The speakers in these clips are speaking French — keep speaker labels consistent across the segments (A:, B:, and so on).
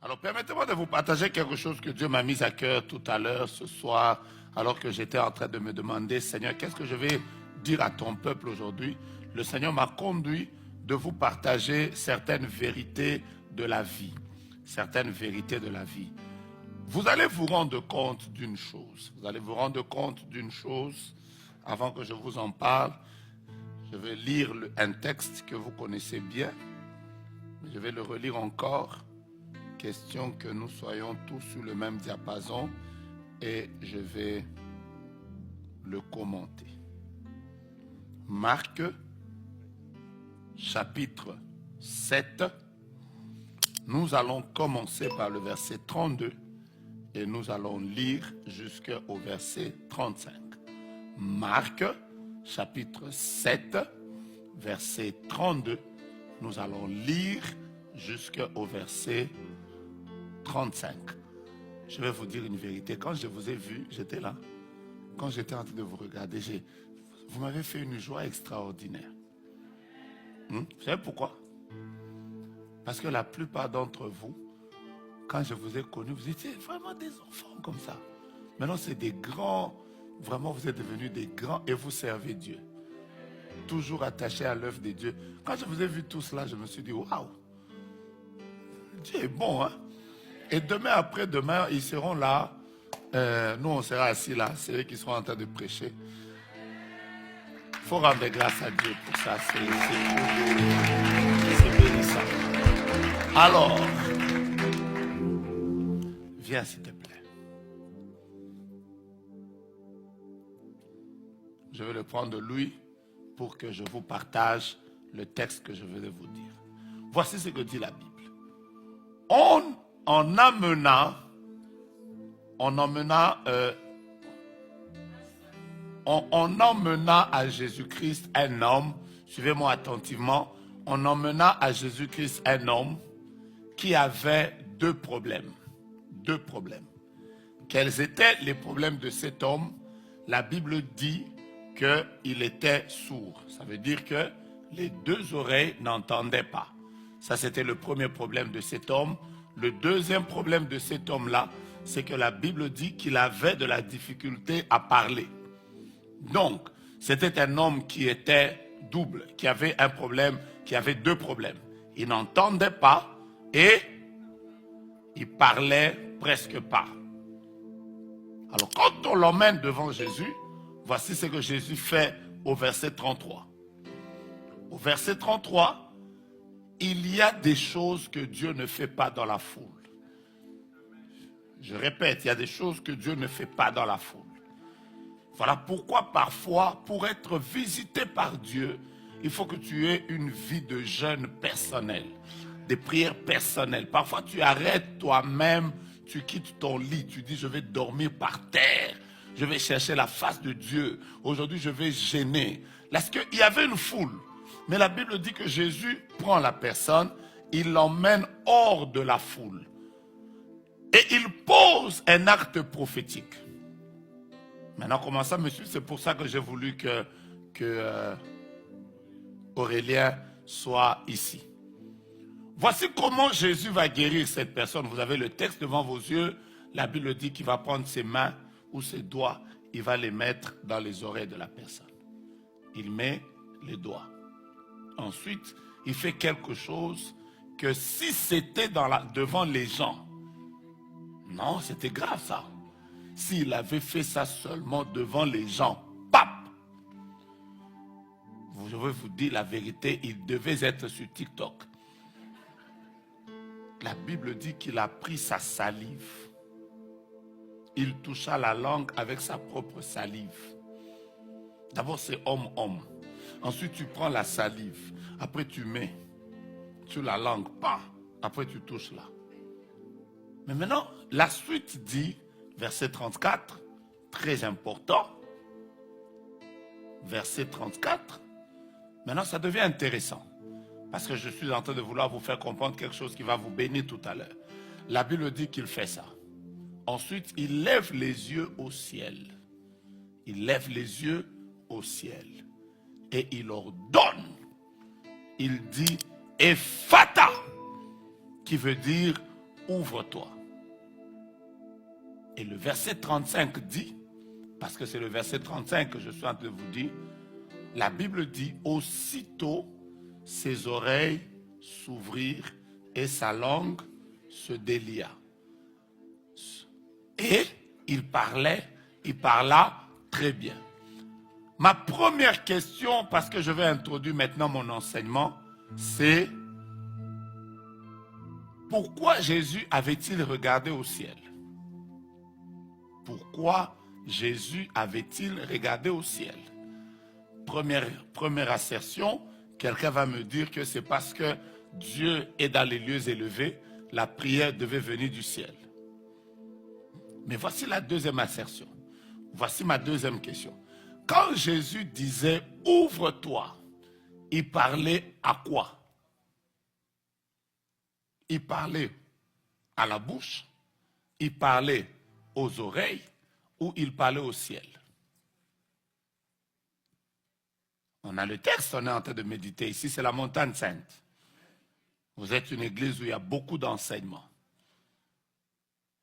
A: Alors, permettez-moi de vous partager quelque chose que Dieu m'a mis à cœur tout à l'heure, ce soir, alors que j'étais en train de me demander, Seigneur, qu'est-ce que je vais dire à ton peuple aujourd'hui? Le Seigneur m'a conduit de vous partager certaines vérités de la vie. Certaines vérités de la vie. Vous allez vous rendre compte d'une chose. Vous allez vous rendre compte d'une chose. Avant que je vous en parle, je vais lire un texte que vous connaissez bien. Je vais le relire encore. Question que nous soyons tous sur le même diapason et je vais le commenter. Marc, chapitre 7. Nous allons commencer par le verset 32 et nous allons lire jusqu'au verset 35. Marc, chapitre 7, verset 32. Nous allons lire jusqu'au verset 35. Je vais vous dire une vérité. Quand je vous ai vu, j'étais là. Quand j'étais en train de vous regarder, vous m'avez fait une joie extraordinaire. Vous savez pourquoi? Parce que la plupart d'entre vous, quand je vous ai connus, vous étiez vraiment des enfants comme ça. Maintenant, c'est des grands. Vraiment, vous êtes devenus des grands et vous servez Dieu. Toujours attachés à l'œuvre de Dieu. Quand je vous ai vu tous là, je me suis dit, waouh, Dieu est bon, hein? Et demain, après-demain, ils seront là. Nous, on sera assis là. C'est eux qui seront en train de prêcher. Il faut rendre grâce à Dieu pour ça. C'est bénissant. Alors, viens s'il te plaît. Je vais le prendre de lui pour que je vous partage le texte que je vais vous dire. Voici ce que dit la Bible. On emmena à Jésus-Christ un homme, suivez-moi attentivement, on emmena à Jésus-Christ un homme qui avait deux problèmes. Deux problèmes. Quels étaient les problèmes de cet homme? La Bible dit qu'il était sourd. Ça veut dire que les deux oreilles n'entendaient pas. Ça, c'était le premier problème de cet homme. Le deuxième problème de cet homme-là, c'est que la Bible dit qu'il avait de la difficulté à parler. Donc, c'était un homme qui était double, qui avait un problème, qui avait deux problèmes. Il n'entendait pas et il parlait presque pas. Alors, quand on l'emmène devant Jésus, voici ce que Jésus fait au verset 33. Au verset 33, il y a des choses que Dieu ne fait pas dans la foule. Je répète, il y a des choses que Dieu ne fait pas dans la foule. Voilà pourquoi parfois, pour être visité par Dieu, il faut que tu aies une vie de jeûne personnel, des prières personnelles. Parfois, tu arrêtes toi-même, tu quittes ton lit, tu dis, je vais dormir par terre, je vais chercher la face de Dieu. Aujourd'hui, je vais jeûner. Parce qu'il y avait une foule. Mais la Bible dit que Jésus prend la personne, il l'emmène hors de la foule. Et il pose un acte prophétique. Maintenant, comment ça, monsieur? C'est pour ça que j'ai voulu que Aurélien soit ici. Voici comment Jésus va guérir cette personne. Vous avez le texte devant vos yeux. La Bible dit qu'il va prendre ses mains ou ses doigts. Il va les mettre dans les oreilles de la personne. Il met les doigts. Ensuite, il fait quelque chose que si c'était devant les gens, non, c'était grave ça. S'il avait fait ça seulement devant les gens, pap! Je vais vous dire la vérité, il devait être sur TikTok. La Bible dit qu'il a pris sa salive. Il toucha la langue avec sa propre salive. D'abord, c'est homme-homme. Ensuite, tu prends la salive. Après, tu mets sur la langue. Pas. Après, tu touches là. Mais maintenant, la suite dit, verset 34, très important. Verset 34. Maintenant, ça devient intéressant. Parce que je suis en train de vouloir vous faire comprendre quelque chose qui va vous bénir tout à l'heure. La Bible dit qu'il fait ça. Ensuite, il lève les yeux au ciel. Il lève les yeux au ciel. Et il ordonne. Il dit, Ephata, qui veut dire ouvre-toi. Et le verset 35 dit, parce que c'est le verset 35 que je suis en train de vous dire, la Bible dit, aussitôt ses oreilles s'ouvrirent et sa langue se délia. Et il parla très bien. Ma première question, parce que je vais introduire maintenant mon enseignement, c'est pourquoi Jésus avait-il regardé au ciel? Pourquoi Jésus avait-il regardé au ciel? Première assertion, quelqu'un va me dire que c'est parce que Dieu est dans les lieux élevés, la prière devait venir du ciel. Mais voici la deuxième assertion. Voici ma deuxième question. Quand Jésus disait « ouvre-toi », il parlait à quoi? Il parlait à la bouche, il parlait aux oreilles ou il parlait au ciel? On a le texte, on est en train de méditer. Ici, c'est la montagne sainte. Vous êtes une église où il y a beaucoup d'enseignements.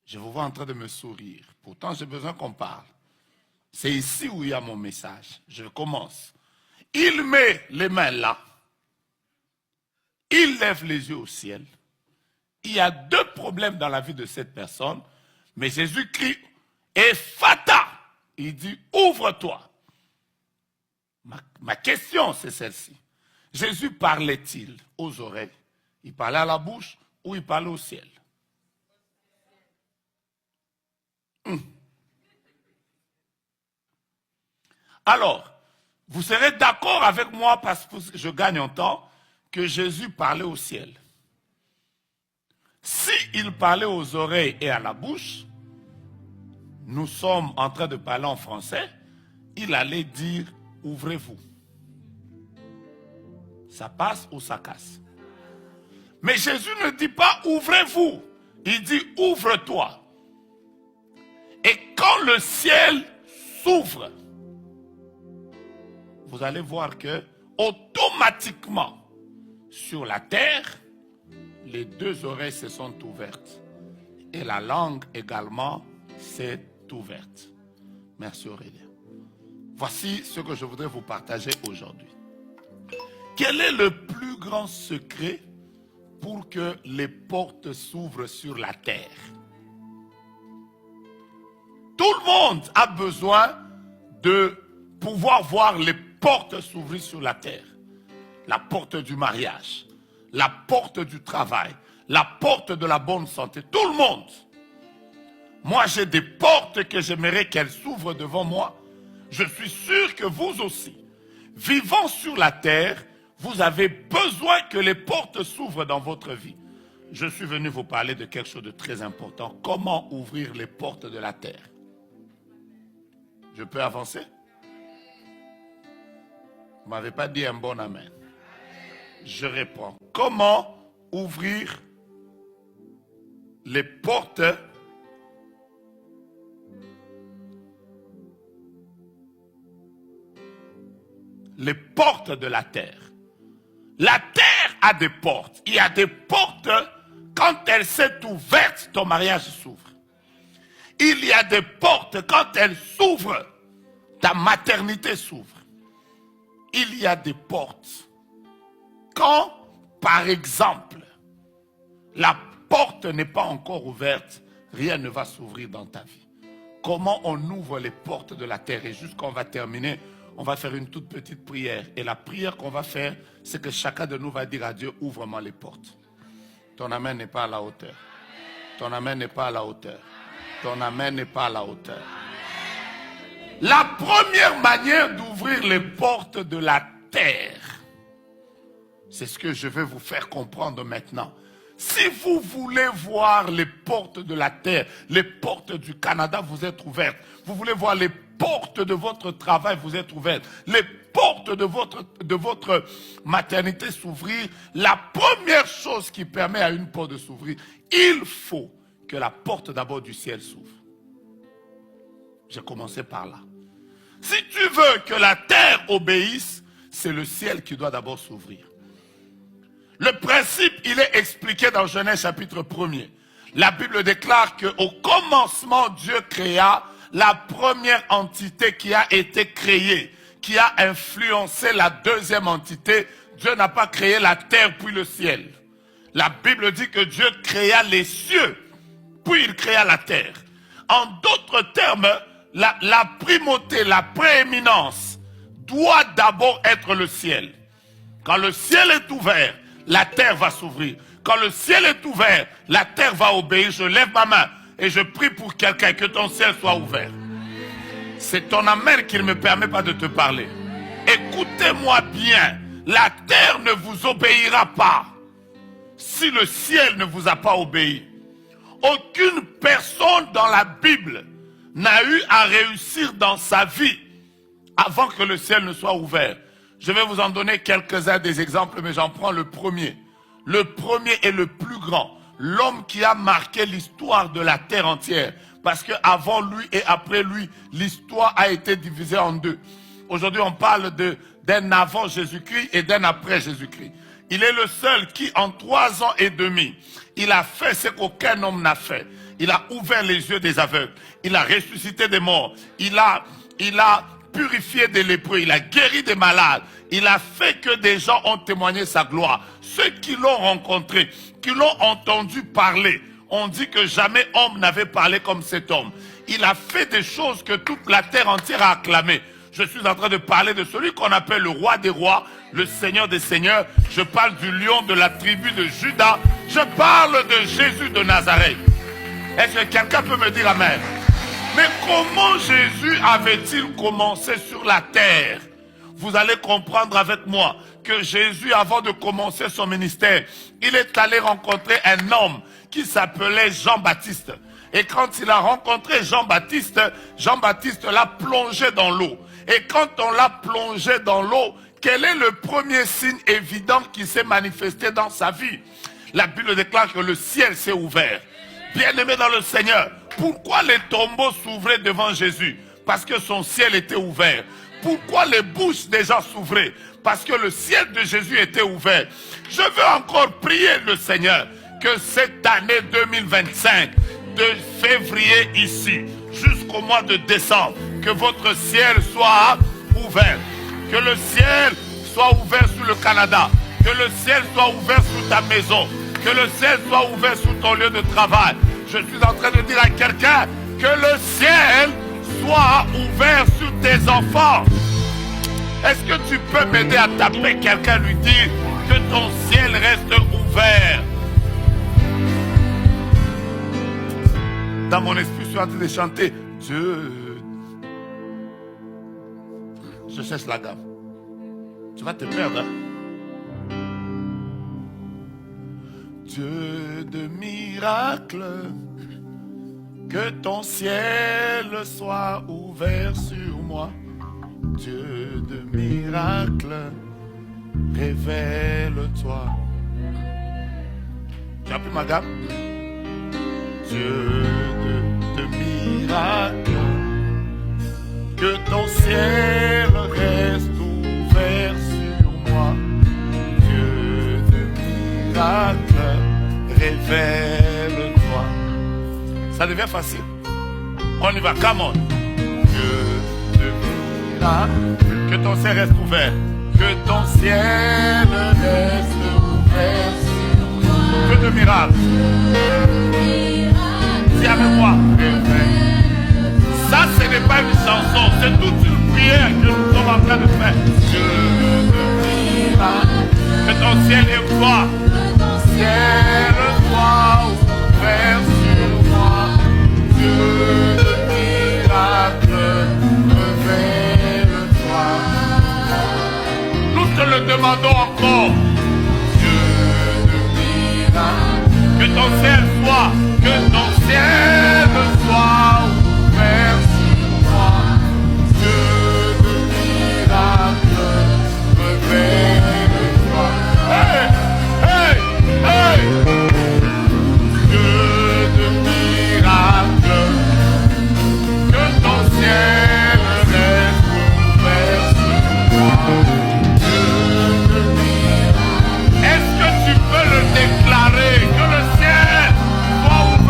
A: Je vous vois en train de me sourire. Pourtant, j'ai besoin qu'on parle. C'est ici où il y a mon message. Je commence. Il met les mains là. Il lève les yeux au ciel. Il y a deux problèmes dans la vie de cette personne. Mais Jésus crie, Ephata. Il dit, ouvre-toi. Ma question, c'est celle-ci. Jésus parlait-il aux oreilles? Il parlait à la bouche ou il parlait au ciel? Alors, vous serez d'accord avec moi, parce que je gagne en temps, que Jésus parlait au ciel. S'il parlait aux oreilles et à la bouche, nous sommes en train de parler en français, il allait dire « ouvrez-vous ». Ça passe ou ça casse? Mais Jésus ne dit pas « ouvrez-vous », il dit « ouvre-toi ». Et quand le ciel s'ouvre, vous allez voir que automatiquement, sur la terre, les deux oreilles se sont ouvertes. Et la langue également s'est ouverte. Merci Aurélien. Voici ce que je voudrais vous partager aujourd'hui. Quel est le plus grand secret pour que les portes s'ouvrent sur la terre? Tout le monde a besoin de pouvoir voir les portes s'ouvrir sur la terre. La porte du mariage, la porte du travail, la porte de la bonne santé. Tout le monde. Moi, j'ai des portes que j'aimerais qu'elles s'ouvrent devant moi. Je suis sûr que vous aussi, vivant sur la terre, vous avez besoin que les portes s'ouvrent dans votre vie. Je suis venu vous parler de quelque chose de très important. Comment ouvrir les portes de la terre? Je peux avancer? Vous ne m'avez pas dit un bon amen. Je réponds. Comment ouvrir les portes de la terre? La terre a des portes. Il y a des portes, quand elle s'est ouverte, ton mariage s'ouvre. Il y a des portes, quand elles s'ouvrent, ta maternité s'ouvre. Il y a des portes. Quand, par exemple, la porte n'est pas encore ouverte, rien ne va s'ouvrir dans ta vie. Comment on ouvre les portes de la terre? Et jusqu'on va terminer, on va faire une toute petite prière. Et la prière qu'on va faire, c'est que chacun de nous va dire à Dieu, ouvre-moi les portes. Ton amen n'est pas à la hauteur. Ton amen n'est pas à la hauteur. Ton amen n'est pas à la hauteur. La première manière d'ouvrir les portes de la terre, c'est ce que je vais vous faire comprendre maintenant. Si vous voulez voir les portes de la terre, les portes du Canada vous êtes ouvertes. Vous voulez voir les portes de votre travail vous êtes ouvertes. Les portes de votre maternité s'ouvrir. La première chose qui permet à une porte de s'ouvrir, il faut que la porte d'abord du ciel s'ouvre. J'ai commencé par là. Si tu veux que la terre obéisse, c'est le ciel qui doit d'abord s'ouvrir. Le principe, il est expliqué dans Genèse chapitre 1er. La Bible déclare qu'au commencement, Dieu créa la première entité qui a été créée, qui a influencé la deuxième entité. Dieu n'a pas créé la terre puis le ciel. La Bible dit que Dieu créa les cieux, puis il créa la terre. En d'autres termes, la primauté, la prééminence doit d'abord être le ciel. Quand le ciel est ouvert, la terre va s'ouvrir. Quand le ciel est ouvert, la terre va obéir. Je lève ma main et je prie pour quelqu'un, que ton ciel soit ouvert. C'est ton amen qui ne me permet pas de te parler. Écoutez-moi bien, la terre ne vous obéira pas si le ciel ne vous a pas obéi. Aucune personne dans la Bible n'a eu à réussir dans sa vie avant que le ciel ne soit ouvert. Je vais vous en donner quelques-uns des exemples, mais j'en prends le premier. Le premier est le plus grand. L'homme qui a marqué l'histoire de la terre entière. Parce qu'avant lui et après lui, l'histoire a été divisée en deux. Aujourd'hui, on parle d'un avant Jésus-Christ et d'un après Jésus-Christ. Il est le seul qui, en 3 ans et demi, il a fait ce qu'aucun homme n'a fait. Il a ouvert les yeux des aveugles. Il a ressuscité des morts. Il a purifié des lépreux. Il a guéri des malades. Il a fait que des gens ont témoigné sa gloire. Ceux qui l'ont rencontré, qui l'ont entendu parler, ont dit que jamais homme n'avait parlé comme cet homme. Il a fait des choses que toute la terre entière a acclamées. Je suis en train de parler de celui qu'on appelle le roi des rois, le Seigneur des seigneurs. Je parle du lion de la tribu de Juda. Je parle de Jésus de Nazareth. Est-ce que quelqu'un peut me dire amen? Mais comment Jésus avait-il commencé sur la terre? Vous allez comprendre avec moi que Jésus, avant de commencer son ministère, il est allé rencontrer un homme qui s'appelait Jean-Baptiste. Et quand il a rencontré Jean-Baptiste, Jean-Baptiste l'a plongé dans l'eau. Et quand on l'a plongé dans l'eau, quel est le premier signe évident qui s'est manifesté dans sa vie? La Bible déclare que le ciel s'est ouvert. Bien-aimé dans le Seigneur, pourquoi les tombeaux s'ouvraient devant Jésus? Parce que son ciel était ouvert. Pourquoi les bouches des gens s'ouvraient? Parce que le ciel de Jésus était ouvert. Je veux encore prier le Seigneur que cette année 2025, de février ici jusqu'au mois de décembre, que votre ciel soit ouvert. Que le ciel soit ouvert sur le Canada. Que le ciel soit ouvert sur ta maison. Que le ciel soit ouvert sur ton lieu de travail. Je suis en train de dire à quelqu'un que le ciel soit ouvert sur tes enfants. Est-ce que tu peux m'aider à taper quelqu'un, lui dire que ton ciel reste ouvert? Dans mon esprit, je suis en train de chanter Dieu. Je cherche la gamme. Tu vas te perdre. Hein? Dieu de miracles, que ton ciel soit ouvert sur moi. Dieu de miracles, révèle-toi. Tu as pris ma gamme? Dieu de miracles, que ton ciel reste ouvert sur moi. Dieu de miracles, révèle-toi. Ça devient facile. On y va, come on. Dieu de miracles, que ton ciel reste ouvert. Que ton ciel reste ouvert sur moi. Que de miracles. Dis avec moi. Ça, ce n'est pas une chanson, c'est toute une prière que nous sommes en train de faire. Dieu de miracles, que ton ciel est ouvert. Que ton ciel soit ouvert sur moi. Dieu de miracles, révèle-toi. Nous te le demandons encore. Dieu de miracles, que ton ciel soit, que ton ciel soit ouvert sur moi. Dieu de miracles, révèle-toi. Hey, hey, hey. Dieu de miracles, que ton ciel reste ouvert sur moi. Dieu de miracles. Est-ce que tu peux le déclarer, que le ciel soit ouvert?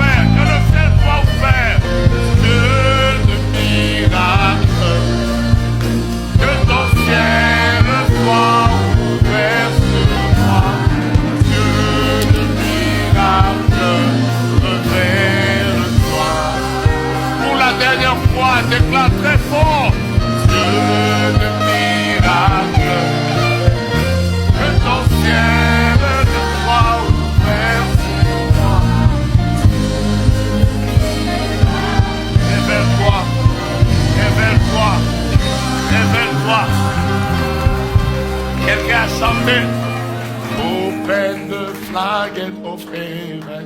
A: offrirai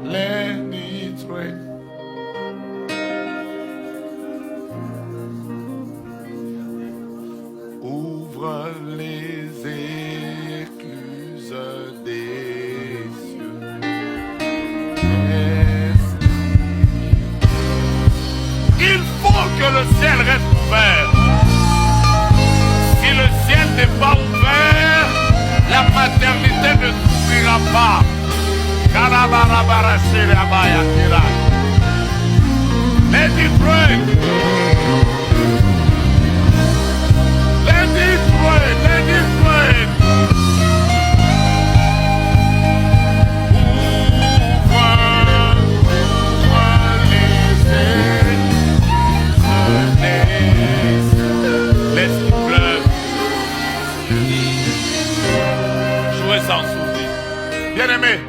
A: les nitrés. Ouvre les écluses des cieux. Il faut que le ciel reste ouvert. Si le ciel n'est pas ouvert, la maternité ne s'ouvrira pas. Let it rain. Let it rain. Let it rain. Laisse-nous pleurer. Jouez sans souvenir. Bien-aimés,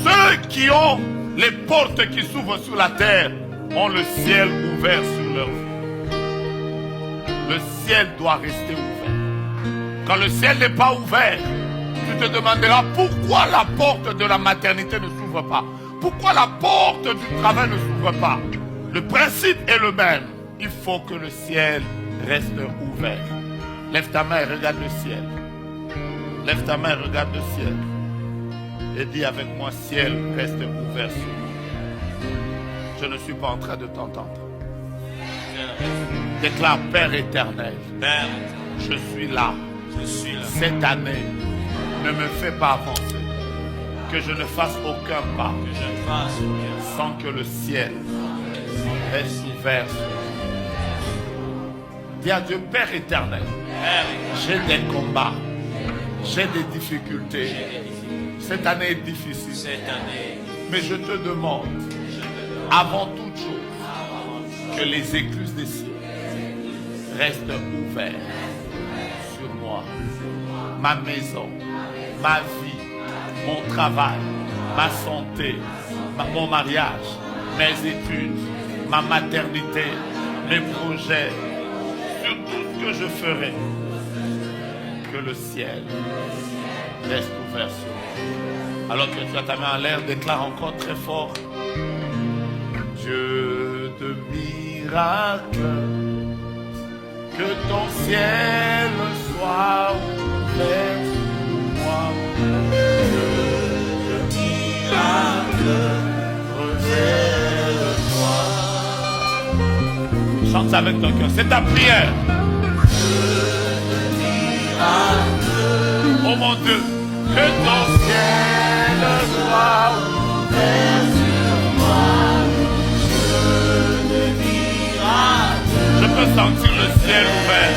A: ceux qui ont les portes qui s'ouvrent sur la terre ont le ciel ouvert sur leur vie. Le ciel doit rester ouvert. Quand le ciel n'est pas ouvert, tu te demanderas pourquoi la porte de la maternité ne s'ouvre pas. Pourquoi la porte du travail ne s'ouvre pas. Le principe est le même. Il faut que le ciel reste ouvert. Lève ta main et regarde le ciel. Lève ta main et regarde le ciel. Et dis avec moi, ciel reste ouvert sur moi. Je ne suis pas en train de t'entendre. Déclare, Père éternel, je suis là. Cette année, ne me fais pas avancer. Que je ne fasse aucun pas sans que le ciel reste ouvert sur moi. Dis à Dieu, Père éternel, j'ai des combats, j'ai des difficultés. Cette année est difficile. Mais je te demande, avant toute chose, que les écluses des cieux restent ouvertes sur moi, ma maison, ma vie, mon travail, ma santé, mon mariage, mes études, ma maternité, mes projets, sur tout ce que je ferai, que le ciel reste ouvert sur moi. Alors que tu as ta main en l'air, déclare encore très fort. Dieu de miracle, que ton ciel soit ouvert sur moi. Dieu de miracle, révèle-toi. Chante ça avec ton cœur, c'est ta prière. Oh mon Dieu, que ton ciel soit ouvert sur moi. Je peux sentir le ciel ouvert.